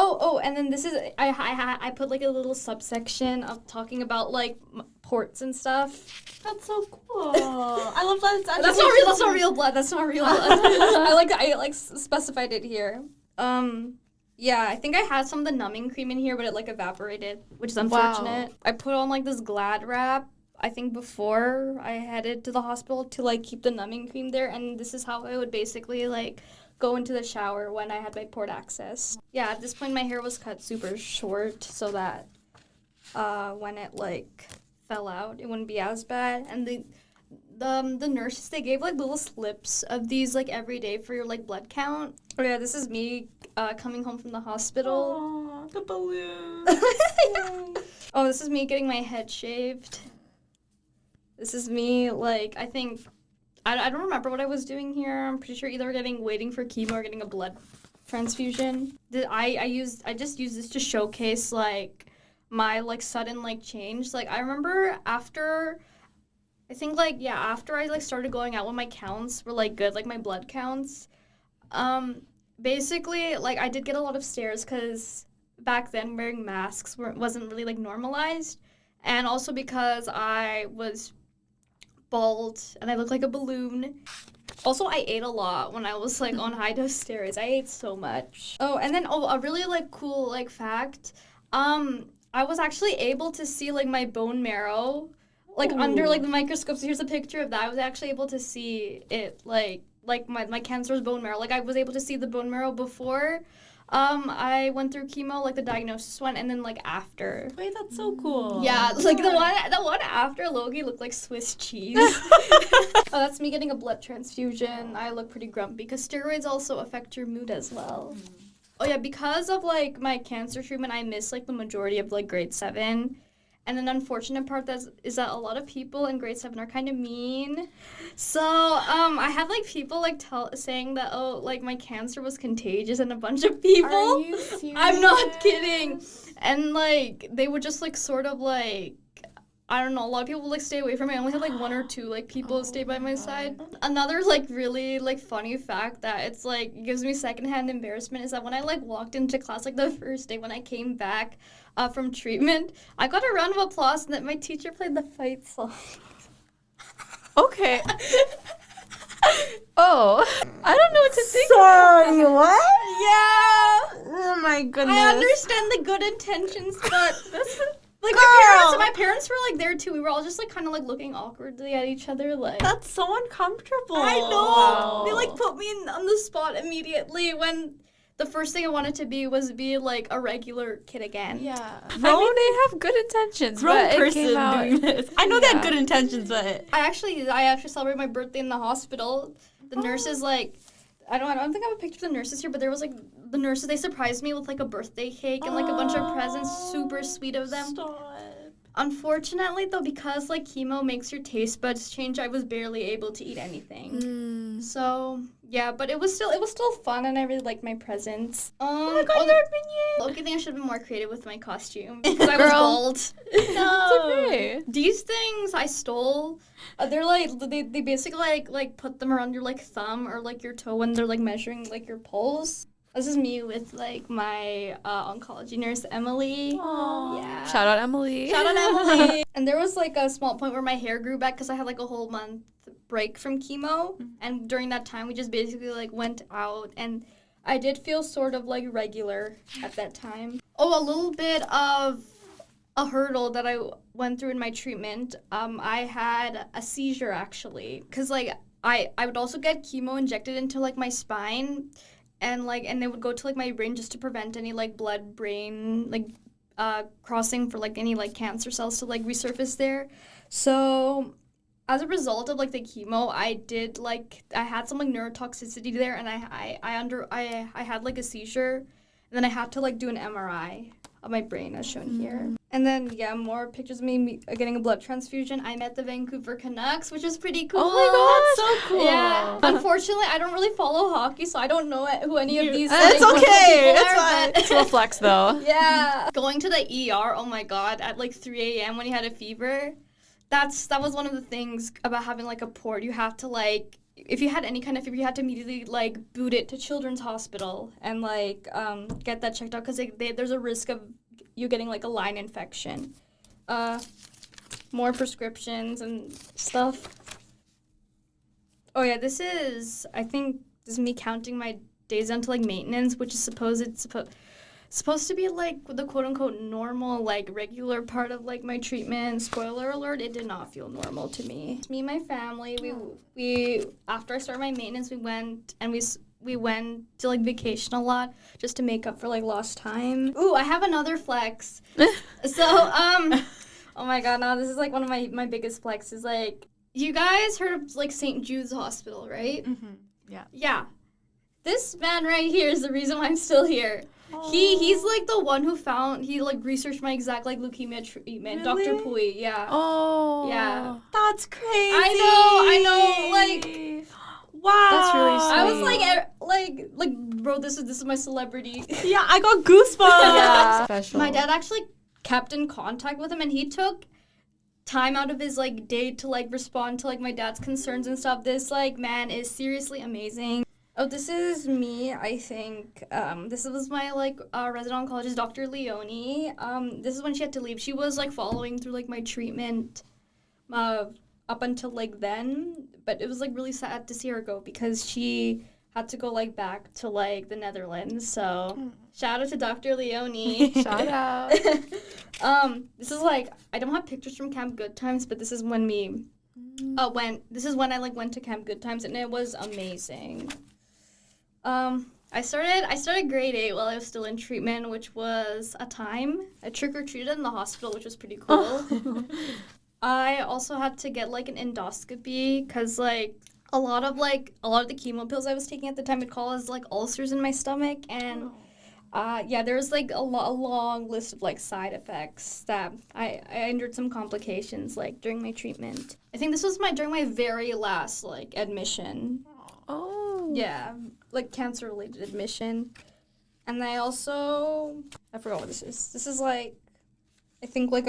Oh, and then this is I put like a little subsection of talking about like ports and stuff. That's so cool. I love that. It's That's not real. That's not real blood. That's not real blood. I specified it here. Yeah, I think I had some of the numbing cream in here, but it like evaporated, which is unfortunate. Wow. I put on like this Glad wrap, I think before I headed to the hospital to like keep the numbing cream there, and this is how I would basically like go into the shower when I had my port access. Yeah, at this point my hair was cut super short so that when it like fell out, it wouldn't be as bad. And the nurses, they gave like little slips of these like every day for your like blood count. Oh yeah, this is me coming home from the hospital. Aww, the balloon. Oh, this is me getting my head shaved. This is me like I don't remember what I was doing here. I'm pretty sure either waiting for chemo or getting a blood transfusion. I just used this to showcase like my like sudden like change. Like I remember after I like started going out when my counts were like good, like my blood counts. Basically like I did get a lot of stares because back then wearing masks wasn't really like normalized, and also because I was bald and I looked like a balloon. Also, I ate a lot when I was like on high dose steroids. I ate so much. Oh, and then a really like cool like fact. I was actually able to see like my bone marrow like under like the microscope. So here's a picture of that. I was actually able to see it like my cancerous bone marrow. Like I was able to see the bone marrow before I went through chemo, like the diagnosis one, and then like after. Wait, that's so cool. Yeah, like the one after Logie looked like Swiss cheese. Oh, that's me getting a blood transfusion. I look pretty grumpy because steroids also affect your mood as well. Oh yeah, because of like my cancer treatment, I missed like the majority of like grade 7. And an unfortunate part is that a lot of people in grade 7 are kind of mean. So I had like people like saying that, oh, like my cancer was contagious, and a bunch of people. Are you serious? I'm not kidding. And like they would just like sort of like, I don't know, a lot of people would like stay away from me. I only had like 1 or 2 like people stay by my side. Another like really like funny fact that it's like gives me secondhand embarrassment is that when I like walked into class like the first day when I came back from treatment, I got a round of applause and that my teacher played the fight song. Okay. Oh, I don't know what to think. Sorry, what? Yeah. Oh my goodness. I understand the good intentions, but like Girl. my parents were like there too. We were all just like kind of like looking awkwardly at each other, like. That's so uncomfortable. I know. Wow. They like put me on the spot immediately when the first thing I wanted to be was be like a regular kid again. Yeah. They have good intentions, Grown but it person came out. doing this. I know they had Yeah. good intentions, but I actually celebrated my birthday in the hospital. The nurses like. I don't think I have a picture of the nurses here, but there was like the nurses. They surprised me with like a birthday cake and like a bunch of presents. Super sweet of them. Stop. Unfortunately, though, because like chemo makes your taste buds change, I was barely able to eat anything. So yeah, but it was still fun, and I really liked my presents. Oh my god, your opinion. Loki, think I should have been more creative with my costume because I was bald. No. It's okay. These things I stole. They're like they basically like put them around your like thumb or like your toe when they're like measuring like your pulse. This is me with like my oncology nurse Emily. Aww. Yeah. Shout out Emily. Shout out Emily. And there was like a small point where my hair grew back because I had like a whole month break from chemo, and during that time we just basically like went out, and I did feel sort of like regular at that time. Oh, a little bit of a hurdle that I went through in my treatment. I had a seizure actually, because like I would also get chemo injected into like my spine, and they would go to like my brain just to prevent any like blood brain like crossing for like any like cancer cells to like resurface there. So as a result of like the chemo, I had some like neurotoxicity there, and I had like a seizure, and then I had to like do an MRI of my brain as shown here. And then more pictures of me getting a blood transfusion. I met the Vancouver Canucks, which is pretty cool. Oh my That's so cool. Yeah. Unfortunately, I don't really follow hockey, so I don't know who any of these. It's like, okay. people It's are, fine. but- It's a flex though. Yeah. Going to the ER, oh my god, at like 3 a.m. when you had a fever. That was one of the things about having like a port. You have to like, if you had any kind of fever, you had to immediately like boot it to Children's Hospital and like get that checked out because there's a risk of you getting like a line infection. More prescriptions and stuff. Oh yeah, this is me counting my days down to like maintenance, which is supposed to be like the quote-unquote normal, like regular part of like my treatment. Spoiler alert, it did not feel normal to me. Me and my family, we after I started my maintenance, we went to like vacation a lot just to make up for like lost time. Ooh, I have another flex. So oh my god, now this is like one of my biggest flexes. Like, you guys heard of like St. Jude's Hospital, right? Mm-hmm. Yeah. Yeah. This man right here is the reason why I'm still here. He's like the one who researched my exact like leukemia treatment. Really? Dr. Pui, yeah. Oh. Yeah. That's crazy. I know, like, wow. That's really sweet. I was like bro, this is my celebrity. Yeah, I got goosebumps. Yeah. Special. My dad actually kept in contact with him, and he took time out of his like day to like respond to like my dad's concerns and stuff. This like man is seriously amazing. Oh, this is me, I think. This was my, like, resident oncologist, Dr. Leone. This is when she had to leave. She was, like, following through, like, my treatment up until, like, then. But it was, like, really sad to see her go because she had to go, like, back to, like, the Netherlands. So, shout out to Dr. Leone. Shout out. This is, like, I don't have pictures from Camp Good Times, but this is when I, like, went to Camp Good Times, and it was amazing. I started grade 8 while I was still in treatment, which was a time. I trick-or-treated in the hospital, which was pretty cool. I also had to get, like, an endoscopy because, like, a lot of the chemo pills I was taking at the time would cause, like, ulcers in my stomach, and Yeah, there's like a long list of like side effects that I endured some complications like during my treatment. I think this was during my very last like admission. Oh. Yeah, like cancer related admission. And I forgot what this is. This is like, I think like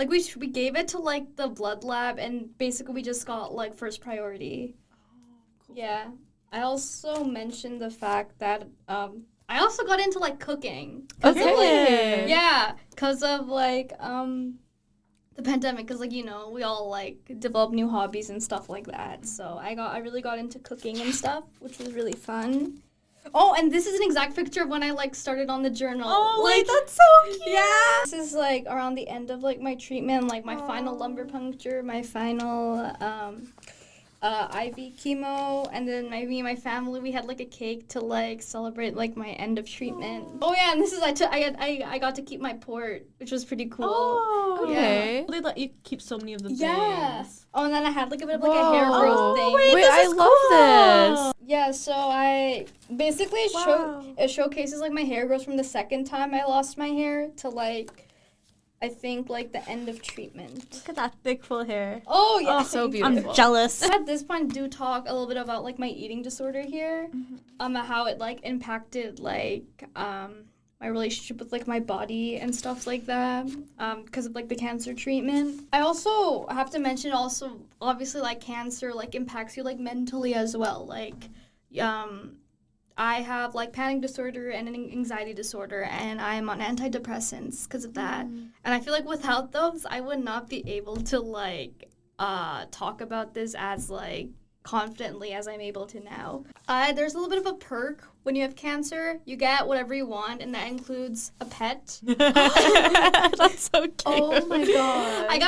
we gave it to like the blood lab, and basically we just got like first priority. Cool. Yeah. I also mentioned the fact that I also got into like cooking. Okay. Because of like the pandemic, because like we all like develop new hobbies and stuff like that. So I really got into cooking and stuff, which was really fun. Oh, and this is an exact picture of when I like started on the journal. Oh, like, wait, that's so cute. Yeah. This is like around the end of like my treatment, like my final lumbar puncture, my final IV chemo, and then me and my family, we had like a cake to like celebrate like my end of treatment. Oh yeah, and this is I got to keep my port, which was pretty cool. Oh, okay. Yeah. They let you keep so many of the things. Yeah. Oh, and then I had like a bit of like a hair growth thing. Wait, I love this. Yeah, so I basically it showcases like my hair growth from the second time I lost my hair to like I think like the end of treatment. Look at that thick full hair. Oh yeah, oh, so beautiful. I'm jealous. At this point, do talk a little bit about like my eating disorder here, how it like impacted like my relationship with like my body and stuff like that, because of like the cancer treatment. I also have to mention obviously like cancer like impacts you like mentally as well. Like, I have like panic disorder and an anxiety disorder, and I'm on antidepressants because of that. And I feel like without those, I would not be able to like talk about this as like confidently as I'm able to now. There's a little bit of a perk when you have cancer. You get whatever you want, and that includes a pet. That's so cute. Oh my god! I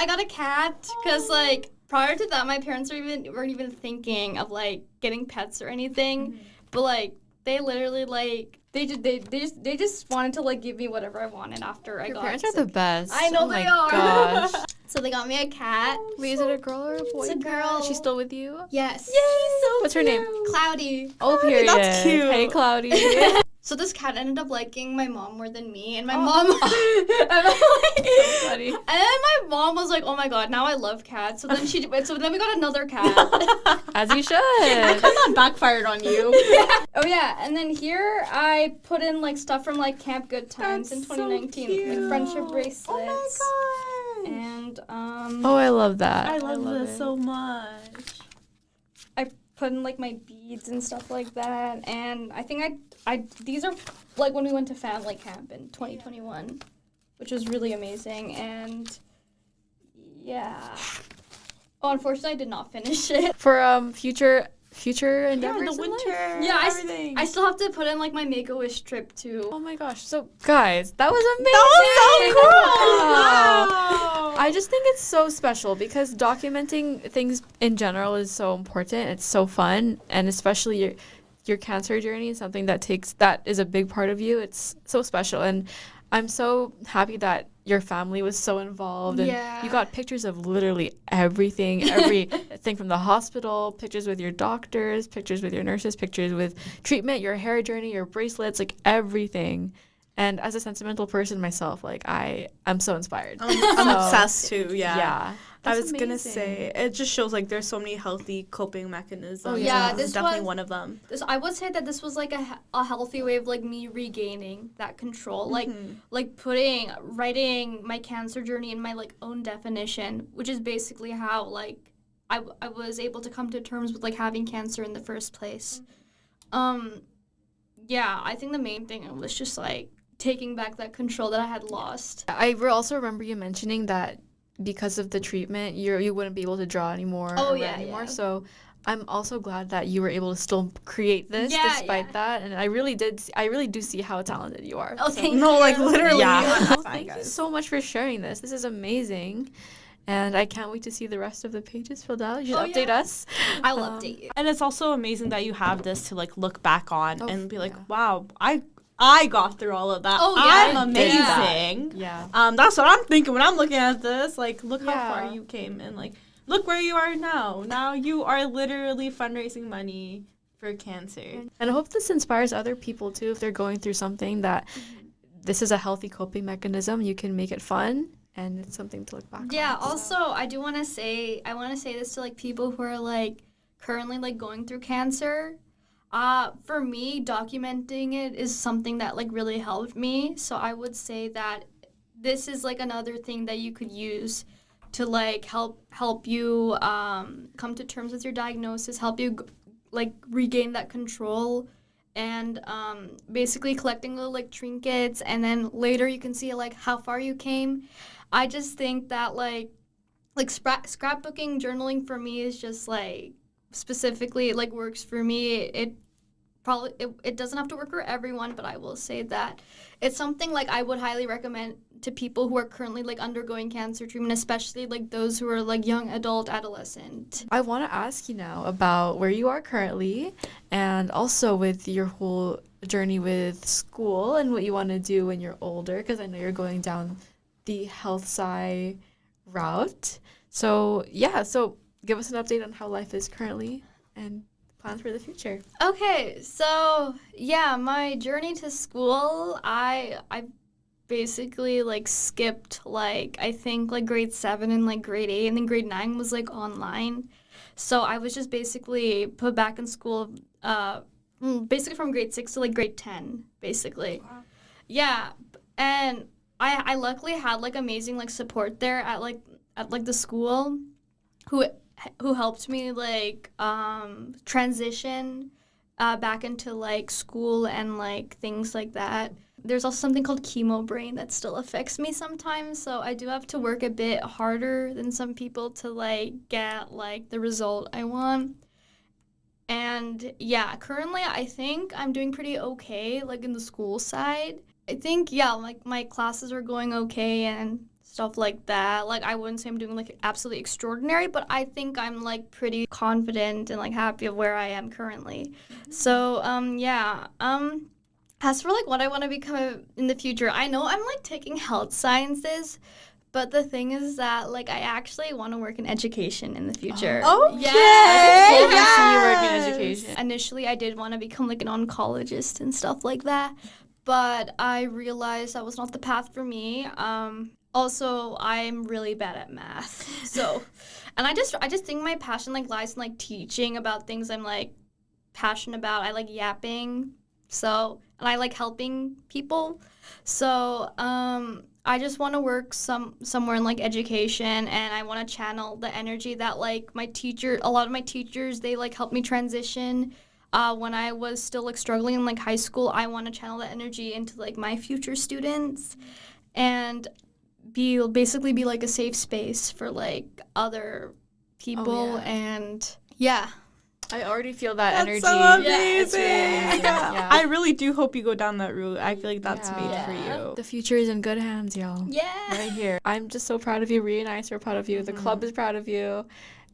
got a cat because like prior to that, my parents weren't even thinking of like getting pets or anything. But like they literally like they just wanted to like give me whatever I wanted after I got. Your parents are the best. I know they are. Gosh. So they got me a cat. Wait, is it a girl or a boy? It's a girl. Is she still with you? Yes. Yay, so What's her name? Cloudy. Oh, period. That's cute. Hey, Cloudy. So this cat ended up liking my mom more than me, and my Oh. mom. So funny. And then my mom was like, "Oh my god, now I love cats." So then we got another cat. As you should. That backfired on you. Oh yeah, and then here I put in like stuff from like Camp Good Times That's in 2019, like friendship bracelets. Oh my gosh. And Oh, I love that. I love this it. so much. I put in like my beads and stuff like that. And I think these are like when we went to family camp in 2021, which was really amazing. And yeah. Oh, unfortunately, I did not finish it. For future endeavors in the in life? winter. Yeah, everything. I still have to put in like my Make-A-Wish trip too. Oh my gosh. So, guys, that was amazing. That was so cool. Wow. Wow. I just think it's so special because documenting things in general is so important. It's so fun, and especially your cancer journey is something that is a big part of you. It's so special, and I'm so happy that your family was so involved, and you got pictures of literally everything from the hospital, pictures with your doctors, pictures with your nurses, pictures with treatment, your hair journey, your bracelets, like everything. And as a sentimental person myself, like I'm so inspired. I'm obsessed too. Yeah. I That's was gonna amazing. say it just shows like there's so many healthy coping mechanisms. Oh, yeah. This is definitely one of them. I would say that this was like a healthy way of like me regaining that control, like writing my cancer journey in my like own definition, which is basically how like I was able to come to terms with like having cancer in the first place. Yeah, I think the main thing was just like taking back that control that I had lost. I also remember you mentioning that because of the treatment, you wouldn't be able to draw anymore or write anymore. So I'm also glad that you were able to still create this despite that. And I really do see how talented you are. Oh, so. thank you. No, like literally. Yeah. Thank you so much for sharing this. This is amazing. And I can't wait to see the rest of the pages filled out. You should update us. I'll update you. And it's also amazing that you have this to like look back on and be like, yeah. wow, I got through all of that. Oh, yeah, I'm I did that. amazing. Yeah. That's what I'm thinking when I'm looking at this. Like, look how Yeah. far you came, and like, look where you are now. Now you are literally fundraising money for cancer. And I hope this inspires other people too, if they're going through something, that this is a healthy coping mechanism. You can make it fun, and it's something to look back on. Yeah, also, I want to say this to, like, people who are, like, currently, like, going through cancer. For me, documenting it is something that, like, really helped me. So I would say that this is, like, another thing that you could use to, like, help you come to terms with your diagnosis, help you, like, regain that control, and basically collecting little, like, trinkets, and then later you can see, like, how far you came. I just think that, like scrapbooking, journaling for me is just, like, specifically, it, like, works for me. It doesn't have to work for everyone, but I will say that it's something, like, I would highly recommend to people who are currently, like, undergoing cancer treatment, especially, like, those who are, like, young adolescent. I want to ask you now about where you are currently, and also with your whole journey with school and what you want to do when you're older, because I know you're going down the health sci route. So give us an update on how life is currently and plans for the future. Okay, so yeah, my journey to school, I basically, like, skipped, like, I think, like, grade 7 and, like, grade 8, and then grade 9 was, like, online. So I was just basically put back in school, basically from grade 6 to, like, grade 10, basically. Wow. Yeah, and I luckily had, like, amazing, like, support there at the school who helped me, like, transition back into, like, school and, like, things like that. There's also something called chemo brain that still affects me sometimes, so I do have to work a bit harder than some people to, like, get, like, the result I want. And yeah, currently I think I'm doing pretty okay, like, in the school side. I think, yeah, like, my classes are going okay and stuff like that. Like, I wouldn't say I'm doing, like, absolutely extraordinary, but I think I'm, like, pretty confident and, like, happy of where I am currently. Mm-hmm. So, as for, like, what I want to become in the future, I know I'm, like, taking health sciences, but the thing is that, like, I actually want to work in education in the future. Oh, yeah. I can see you work in education. Initially, I did want to become, like, an oncologist and stuff like that, but I realized that was not the path for me. Also, I'm really bad at math. So, and I just think my passion, like, lies in, like, teaching about things I'm, like, passionate about. I like yapping. So, and I like helping people. So, I just want to work somewhere in, like, education, and I want to channel the energy that, like, a lot of my teachers, they, like, helped me transition. When I was still, like, struggling in, like, high school, I want to channel that energy into, like, my future students, and basically be, like, a safe space for, like, other people. And yeah. I already feel that That's energy. So amazing. Yeah, it's really amazing. Yeah. I really do hope you go down that route. I feel like that's made for you. The future is in good hands, y'all. Yeah. Right here. I'm just so proud of you. Rhea and I are so proud of you. The club is proud of you.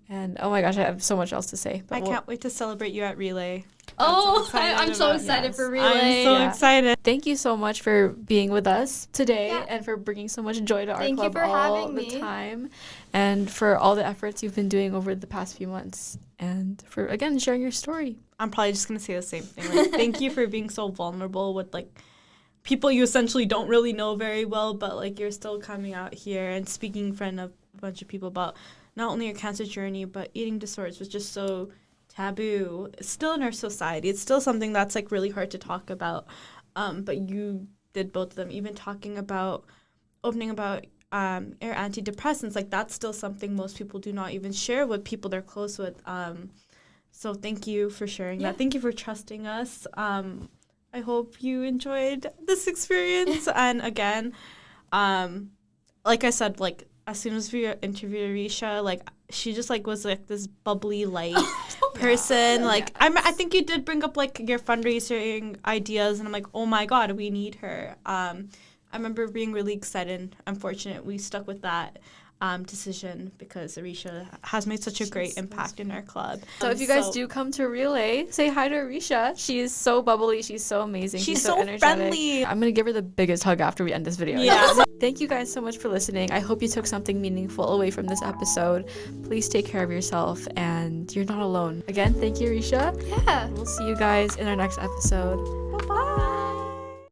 And oh my gosh, I have so much else to say. But I can't wait to celebrate you at Relay. I'm so excited for Relay. I'm so excited. Thank you so much for being with us today and for bringing so much joy to our club all the time, and for all the efforts you've been doing over the past few months, and for, again, sharing your story. I'm probably just going to say the same thing. Like, thank you for being so vulnerable with, like, people you essentially don't really know very well, but, like, you're still coming out here and speaking in front of a bunch of people about not only your cancer journey, but eating disorders was just so taboo. It's still in our society. It's still something that's, like, really hard to talk about. But you did both of them. Even talking about, opening about your antidepressants, like, that's still something most people do not even share with people they're close with. So thank you for sharing that. Thank you for trusting us. I hope you enjoyed this experience. And again, like I said, like, as soon as we interviewed Arisha, like, she just, like, was, like, this bubbly, light person. Like, I think you did bring up, like, your fundraising ideas, and I'm like, oh my God, we need her. I remember being really excited, and unfortunate we stuck with that. decision because Arisha has made such a great impact in our club. So if you guys do come to Relay, say hi to Arisha. She is so bubbly. She's so amazing. She's so energetic. friendly. I'm going to give her the biggest hug after we end this video. Yeah. Thank you guys so much for listening. I hope you took something meaningful away from this episode. Please take care of yourself, and you're not alone. Again, thank you, Arisha. Yeah. We'll see you guys in our next episode. Bye.